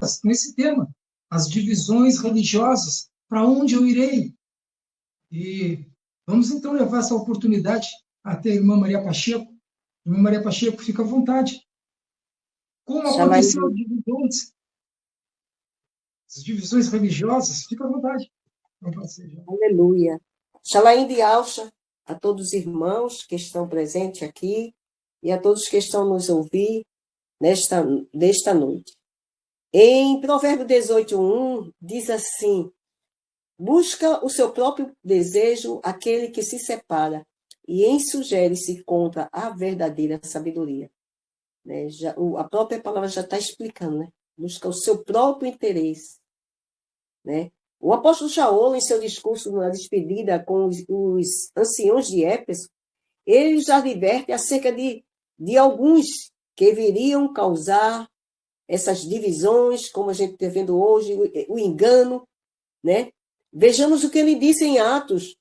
profetas com esse tema, as divisões religiosas, para onde eu irei? E vamos então levar essa oportunidade até a irmã Maria Pacheco. Irmã Maria Pacheco, fica à vontade. Como aconteceu as divisões religiosas? Fica à vontade. Aleluia. Shalaim de Alcha, a todos os irmãos que estão presentes aqui e a todos que estão nos ouvir nesta noite. Em Provérbios 18:1, diz assim: busca o seu próprio desejo aquele que se separa e insugere-se contra a verdadeira sabedoria. Né? A própria palavra já está explicando, né? Busca o seu próprio interesse. Né? O apóstolo Shaul, em seu discurso na despedida com os anciãos de Éfeso, ele já adverte acerca de alguns que viriam causar essas divisões, como a gente está vendo hoje, o engano. Né? Vejamos o que ele disse em Atos,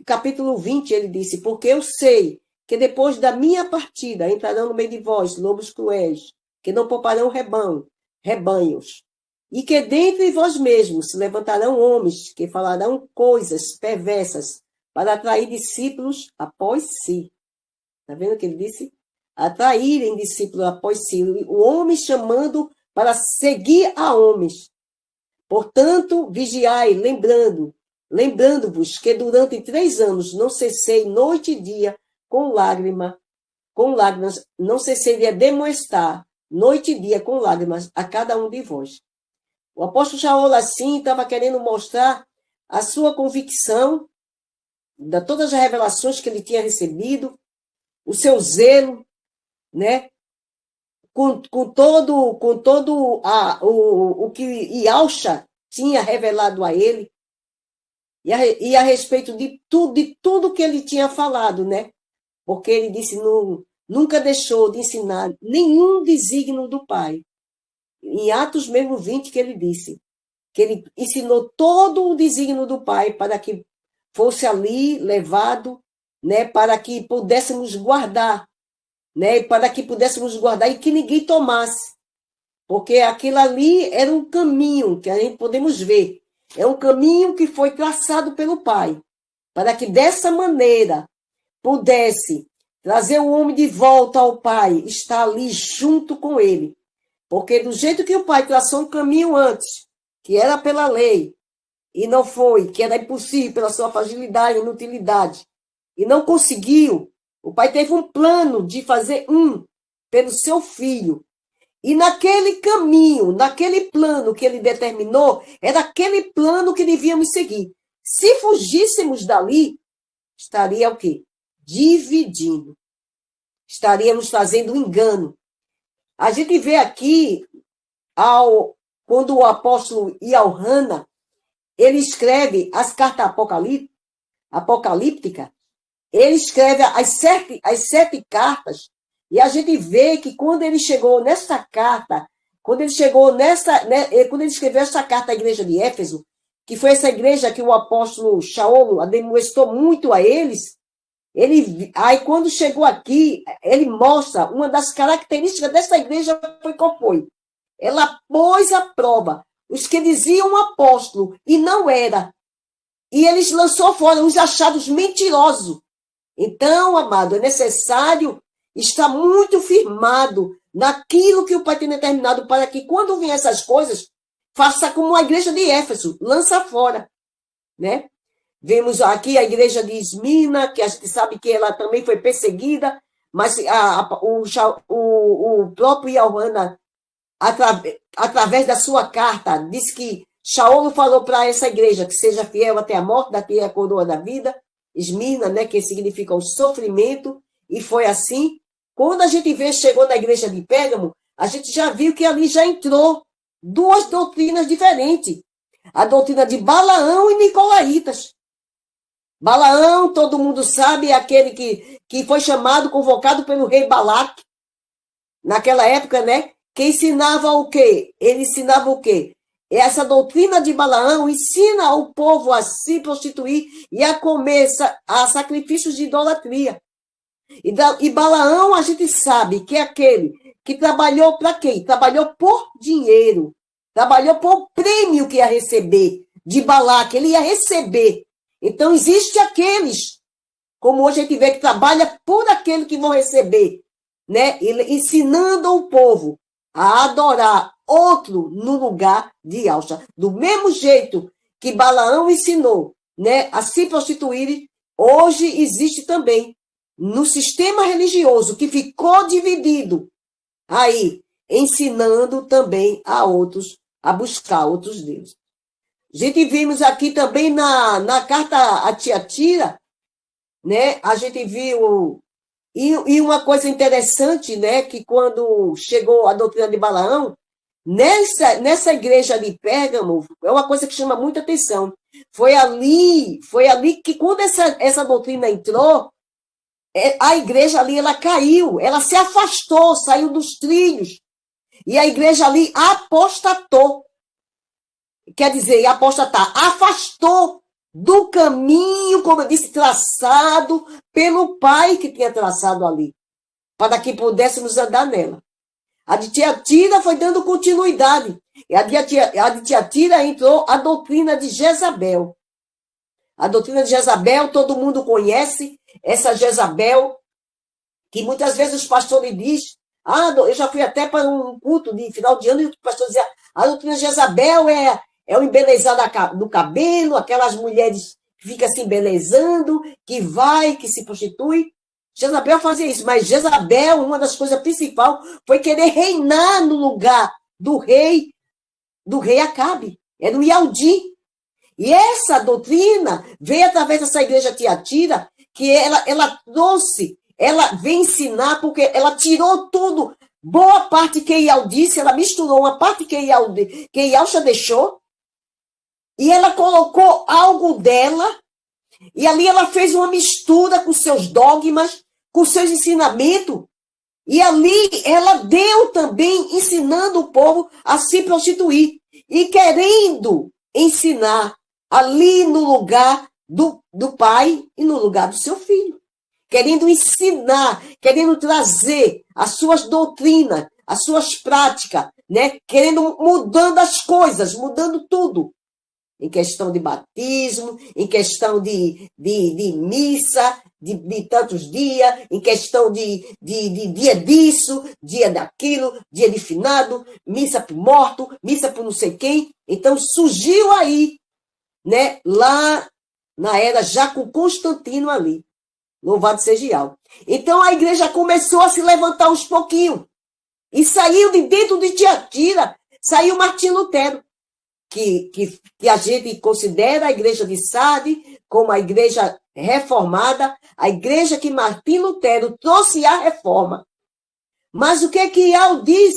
capítulo 20, ele disse: porque eu sei que depois da minha partida entrarão no meio de vós lobos cruéis, que não pouparão rebanhos, e que dentre vós mesmos se levantarão homens que falarão coisas perversas para atrair discípulos após si. Está vendo o que ele disse? Atraírem discípulos após si. O homem chamando para seguir a homens. Portanto, vigiai, lembrando-vos que durante 3 anos não cessei noite e dia com lágrimas, não cessei de demonstrar noite e dia com lágrimas a cada um de vós. O apóstolo Shaul, assim, estava querendo mostrar a sua convicção de todas as revelações que ele tinha recebido, o seu zelo, né? com todo o que Yalcha tinha revelado a ele, e a respeito de tudo que ele tinha falado, né? Porque ele disse, nunca deixou de ensinar nenhum desígnio do Pai. Em Atos mesmo 20, que ele disse, que ele ensinou todo o desígnio do Pai para que fosse ali levado, né, para que pudéssemos guardar, né, para que pudéssemos guardar e que ninguém tomasse. Porque aquilo ali era um caminho que a gente podemos ver. É um caminho que foi traçado pelo Pai, para que dessa maneira pudesse trazer o homem de volta ao Pai, estar ali junto com ele. Porque do jeito que o Pai traçou um caminho antes, que era pela lei, e não foi, que era impossível pela sua fragilidade e inutilidade, e não conseguiu, o Pai teve um plano de fazer pelo seu filho. E naquele caminho, naquele plano que ele determinou, era aquele plano que devíamos seguir. Se fugíssemos dali, estaria o quê? Dividindo. Estaríamos fazendo um engano. A gente vê aqui, quando o apóstolo Iohana, ele escreve as cartas apocalípticas, ele escreve as sete cartas, e a gente vê que quando ele chegou nessa carta, quando ele escreveu essa carta à igreja de Éfeso, que foi essa igreja que o apóstolo Shaul ademoestou muito a eles, aí quando chegou aqui, ele mostra uma das características dessa igreja qual foi? Ela pôs à prova os que diziam apóstolo e não era. E eles lançou fora os achados mentirosos. Então, amado, é necessário estar muito firmado naquilo que o Pai tem determinado para que, quando vier essas coisas, faça como a igreja de Éfeso, lança fora, né? Vemos aqui a igreja de Esmirna, que a gente sabe que ela também foi perseguida, mas o próprio Iohana, através da sua carta, diz que Shaul falou para essa igreja que seja fiel até a morte, daqui é a coroa da vida, Esmirna, né, que significa o sofrimento, e foi assim. Quando a gente chegou na igreja de Pérgamo, a gente já viu que ali já entrou 2 doutrinas diferentes. A doutrina de Balaão e Nicolaítas. Balaão, todo mundo sabe, é aquele que foi convocado pelo rei Balaque, naquela época, né? Que ensinava o quê? Ele ensinava o quê? Essa doutrina de Balaão ensina o povo a se prostituir e a comer a sacrifícios de idolatria. E Balaão, a gente sabe que é aquele que trabalhou para quem? Trabalhou por dinheiro. trabalhou por prêmio que ia receber, de Balaque, ele ia receber. Então, existe aqueles, como hoje a gente vê, que trabalha por aquele que vão receber, né? Ensinando o povo a adorar outro no lugar de Yahshua. Do mesmo jeito que Balaão ensinou, né, a se prostituírem, hoje existe também no sistema religioso que ficou dividido aí, ensinando também a outros a buscar outros deuses. A gente vimos aqui também na carta a Tiatira, né, a gente viu, e uma coisa interessante, né, que quando chegou a doutrina de Balaão, nessa igreja de Pérgamo, é uma coisa que chama muita atenção. Foi ali que quando essa doutrina entrou, a igreja ali, ela caiu, ela se afastou, saiu dos trilhos. E a igreja ali apostatou. Quer dizer, apostatar, afastou do caminho, como eu disse, traçado pelo Pai que tinha traçado ali, para que pudéssemos andar nela. A de Tiatira foi dando continuidade. E a de Tiatira entrou a doutrina de Jezabel. A doutrina de Jezabel, todo mundo conhece, essa Jezabel, que muitas vezes os pastores dizem, eu já fui até para um culto de final de ano e o pastor dizia, a doutrina de Jezabel é o embelezar do cabelo, aquelas mulheres que ficam se embelezando, que se prostitui. Jezabel fazia isso, mas Jezabel, uma das coisas principais, foi querer reinar no lugar do rei Acabe. Era o Yaudi. E essa doutrina veio através dessa igreja Tiatira, que ela trouxe, ela veio ensinar, porque ela tirou tudo, boa parte que Yaudi disse, ela misturou uma parte que Yahshua deixou, e ela colocou algo dela, e ali ela fez uma mistura com seus dogmas, com seus ensinamentos, e ali ela deu também, ensinando o povo a se prostituir, e querendo ensinar ali no lugar do pai e no lugar do seu filho. Querendo ensinar, querendo trazer as suas doutrinas, as suas práticas, né? Querendo, mudando as coisas, mudando tudo. Em questão de batismo, em questão de missa, de tantos dias, em questão de dia disso, dia daquilo, dia de finado, missa para o morto, missa para não sei quem. Então surgiu aí, né, lá na era já com Constantino ali. Louvado seja Yahweh. Então a igreja começou a se levantar uns pouquinho. E saiu de dentro de Tiatira, saiu Martim Lutero. Que a gente considera a igreja de Sardes como a igreja reformada, a igreja que Martim Lutero trouxe a reforma. Mas o que é que Yahweh diz?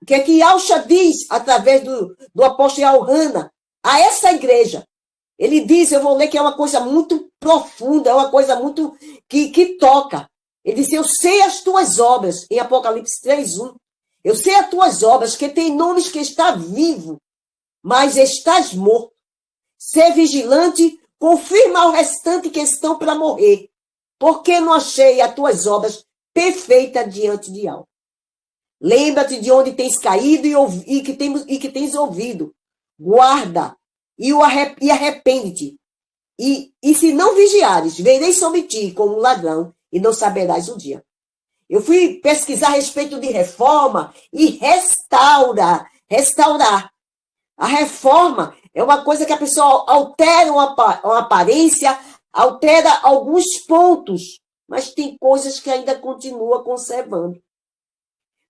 O que é que Yahshua diz através do apóstolo Yohana a essa igreja? Ele diz, eu vou ler que é uma coisa muito profunda, é uma coisa muito que toca. Ele diz, eu sei as tuas obras, em Apocalipse 3:1. Eu sei as tuas obras, que tem nomes que está vivo, mas estás morto. Ser vigilante, confirma o restante que estão para morrer, porque não achei as tuas obras perfeitas diante de Yahweh. Lembra-te de onde tens caído e que tens ouvido. Guarda e arrepende-te. E se não vigiares, verei sobre ti como um ladrão e não saberás o dia. Eu fui pesquisar a respeito de reforma e restaurar. A reforma é uma coisa que a pessoa altera uma aparência, altera alguns pontos, mas tem coisas que ainda continua conservando.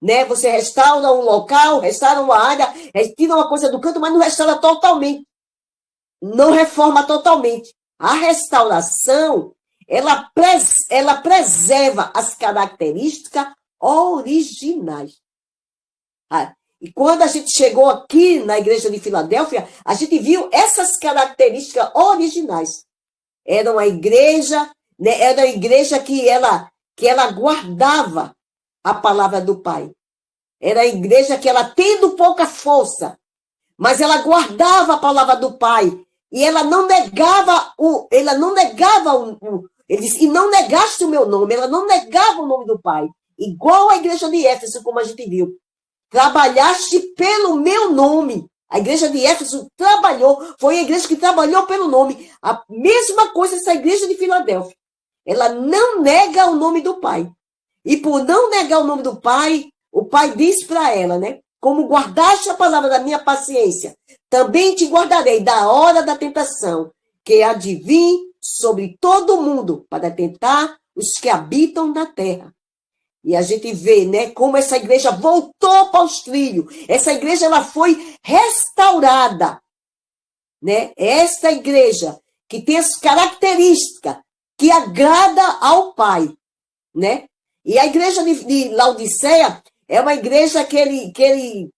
Né? Você restaura um local, restaura uma área, tira uma coisa do canto, mas não restaura totalmente. Não reforma totalmente. A restauração, ela preserva as características originais. E quando a gente chegou aqui na igreja de Filadélfia, a gente viu essas características originais. Era uma igreja, né, era uma igreja que ela guardava a palavra do Pai. Era a igreja que ela, tendo pouca força, mas ela guardava a palavra do Pai. E ela não negava ele disse, e não negaste o meu nome, ela não negava o nome do Pai. Igual a igreja de Éfeso, como a gente viu. trabalhaste pelo meu nome. A igreja de Éfeso trabalhou, foi a igreja que trabalhou pelo nome. A mesma coisa essa igreja de Filadélfia. Ela não nega o nome do Pai. E por não negar o nome do Pai, o Pai diz para ela, né? Como guardaste a palavra da minha paciência, também te guardarei da hora da tentação, que há de vir sobre todo mundo para tentar os que habitam na terra. E a gente vê, né, como essa igreja voltou para os trilhos. Essa igreja ela foi restaurada, né? Esta igreja que tem as características que agrada ao Pai, né? E a igreja de Laodiceia é uma igreja que ele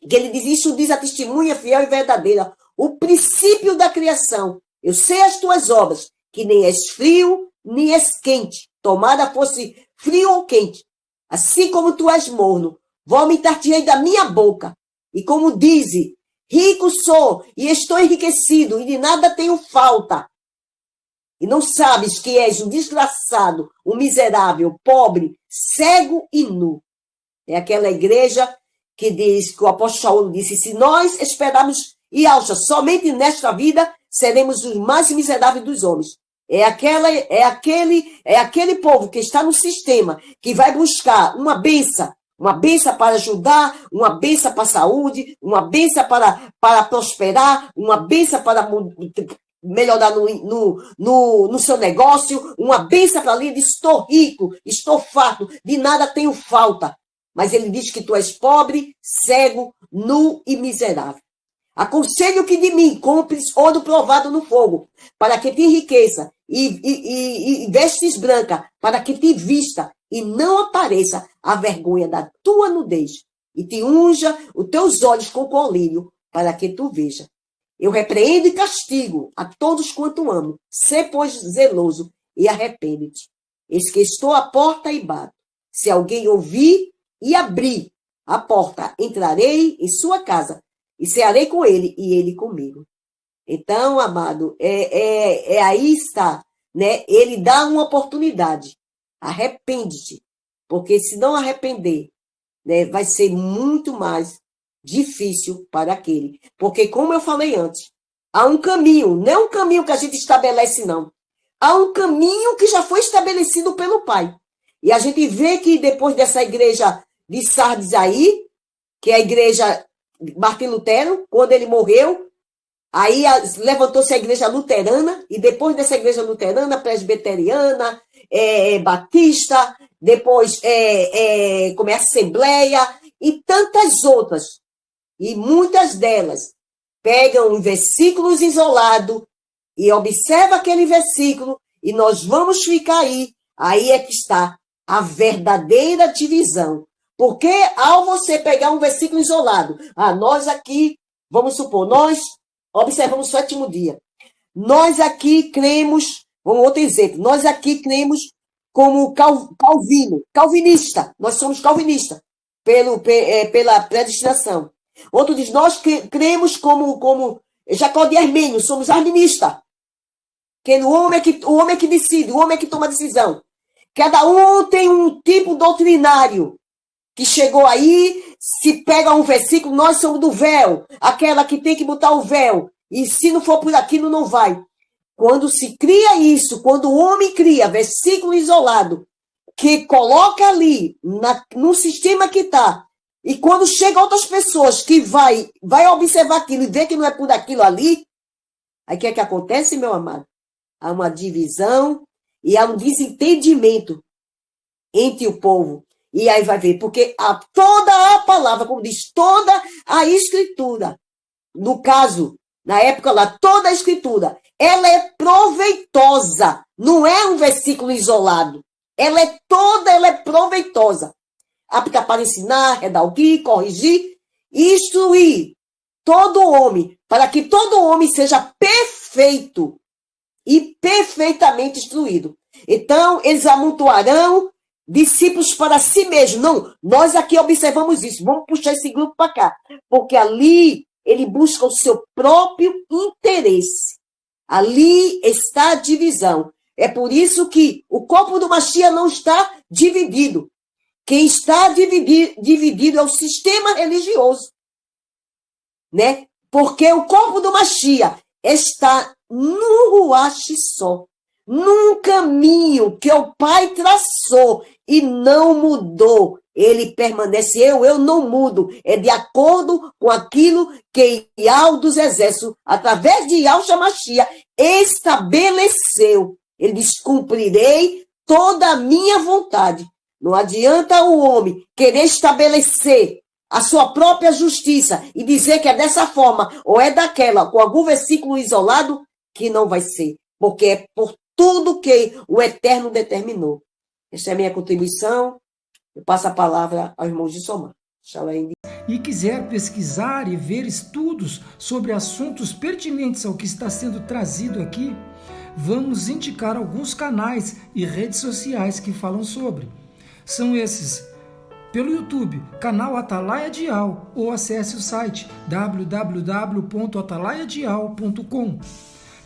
diz, isso diz a testemunha fiel e verdadeira, o princípio da criação. Eu sei as tuas obras, que nem és frio, nem és quente. Tomara fosse frio ou quente. Assim como tu és morno, vomitar-te-ei da minha boca. E como diz, rico sou e estou enriquecido, e de nada tenho falta. E não sabes que és um desgraçado, um miserável, pobre, cego e nu. É aquela igreja que diz, que o apóstolo Paulo disse, se nós esperarmos e acha somente nesta vida, seremos os mais miseráveis dos homens. É aquele povo que está no sistema, que vai buscar uma bênção para ajudar, uma bênção para a saúde, uma bênção para prosperar, uma bênção para melhorar no seu negócio, uma bênção para ali, estou rico, estou farto, de nada tenho falta. Mas ele diz que tu és pobre, cego, nu e miserável. Aconselho que de mim compres ouro provado no fogo, para que te enriqueça, e vestes branca, para que te vista, e não apareça a vergonha da tua nudez, e te unja os teus olhos com colírio, para que tu veja. Eu repreendo e castigo a todos quanto amo. Sê, pois, zeloso e arrepende-te. Eis que estou à porta e bato. Se alguém ouvir e abrir a porta, entrarei em sua casa e cearei com ele e ele comigo. Então, amado, aí está, né? Ele dá uma oportunidade. Arrepende-te, porque se não arrepender, né, vai ser muito mais difícil para aquele. Porque, como eu falei antes, há um caminho, não é um caminho que a gente estabelece, não. Há um caminho que já foi estabelecido pelo Pai. E a gente vê que depois dessa igreja de Sardes aí, que é a igreja Martim Lutero, quando ele morreu, aí levantou-se a igreja luterana, e depois dessa igreja luterana, presbiteriana, batista, depois como é Assembleia, e tantas outras. E muitas delas pegam versículos isolados e observa aquele versículo, e nós vamos ficar aí é que está a verdadeira divisão. Porque ao você pegar um versículo isolado, nós aqui, vamos supor, nós observamos o 7º dia. Nós aqui cremos, outro exemplo, nós aqui cremos como calvinista, nós somos calvinistas, pela predestinação. Outro diz, nós cremos como Jacó de Armênio, somos arministas. Que o homem é que decide, o homem é que toma a decisão. Cada um tem um tipo doutrinário que chegou aí, se pega um versículo, nós somos do véu, aquela que tem que botar o véu, e se não for por aquilo, não vai. Quando se cria isso, quando o homem cria versículo isolado, que coloca ali, no sistema que está, e quando chega outras pessoas que vai observar aquilo e vê que não é por aquilo ali, aí o que é que acontece, meu amado? Há uma divisão e há um desentendimento entre o povo. E aí vai ver, porque toda a palavra, como diz, toda a escritura, no caso, na época lá, toda a escritura, ela é proveitosa, não é um versículo isolado. Ela é proveitosa. Apta para ensinar, redarguir, corrigir, instruir todo homem, para que todo homem seja perfeito e perfeitamente instruído. Então, eles amontoarão discípulos para si mesmos. Não, nós aqui observamos isso. Vamos puxar esse grupo para cá. Porque ali ele busca o seu próprio interesse. Ali está a divisão. É por isso que o corpo do Mashiach não está dividido. Quem está dividido é o sistema religioso, né? Porque o corpo do Mashiach está num ruach só, num caminho que o Pai traçou e não mudou. Ele permanece, eu não mudo. É de acordo com aquilo que Yahweh dos Exércitos, através de Yahshua Mashiach, estabeleceu. Ele diz, cumprirei toda a minha vontade. Não adianta o homem querer estabelecer a sua própria justiça e dizer que é dessa forma ou é daquela, com algum versículo isolado, que não vai ser. Porque é por tudo que o Eterno determinou. Esta é a minha contribuição. Eu passo a palavra ao irmão Gissomar. E quiser pesquisar e ver estudos sobre assuntos pertinentes ao que está sendo trazido aqui, vamos indicar alguns canais e redes sociais que falam sobre. São esses: pelo YouTube, canal Atalaia Dial, ou acesse o site www.atalaiadial.com.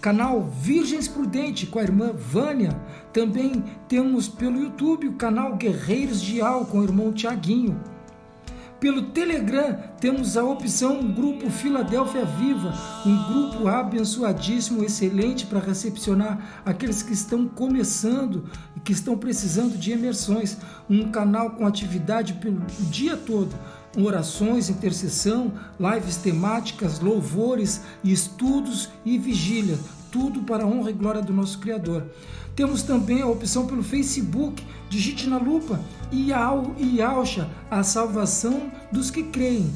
Canal Virgens Prudente com a irmã Vânia. Também temos pelo YouTube o canal Guerreiros Dial com o irmão Tiaguinho. Pelo Telegram temos a opção Grupo Filadélfia Viva, um grupo abençoadíssimo, excelente para recepcionar aqueles que estão começando e que estão precisando de imersões. Um canal com atividade pelo dia todo, orações, intercessão, lives temáticas, louvores, estudos e vigília. Tudo para a honra e glória do nosso Criador. Temos também a opção pelo Facebook, digite na lupa Yahshua, a salvação dos que creem.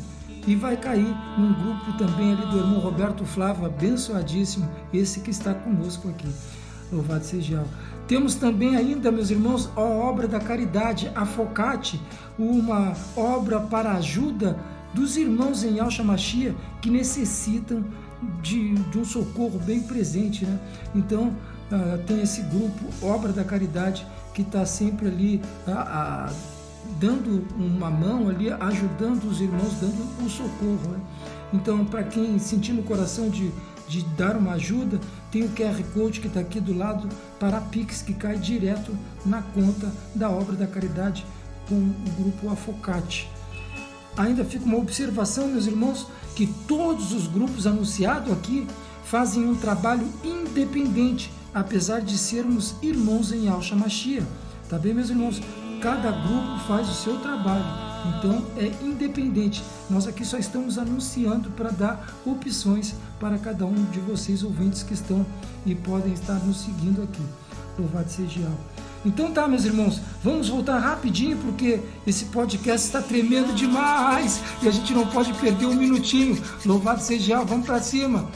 E vai cair num grupo também ali do irmão Roberto Flávio, abençoadíssimo, esse que está conosco aqui. Louvado seja Yahweh. Temos também ainda, meus irmãos, a obra da caridade, a Focate, uma obra para a ajuda dos irmãos em Yahshua Mashiach que necessitam de um socorro bem presente, né? Então, tem esse grupo, Obra da Caridade, que está sempre ali dando uma mão ali, ajudando os irmãos, dando um socorro, né? Então, para quem sentir no coração de dar uma ajuda, tem o QR Code que está aqui do lado para a Pix, que cai direto na conta da Obra da Caridade com o grupo Afocate. Ainda fica uma observação, meus irmãos, que todos os grupos anunciados aqui fazem um trabalho independente, apesar de sermos irmãos em Yahshua Mashiach. Tá bem, meus irmãos? Cada grupo faz o seu trabalho, então é independente. Nós aqui só estamos anunciando para dar opções para cada um de vocês, ouvintes que estão e podem estar nos seguindo aqui. Louvado seja Yahweh. Então tá, meus irmãos, vamos voltar rapidinho, porque esse podcast está tremendo demais e a gente não pode perder um minutinho. Louvado seja Yahweh, vamos para cima.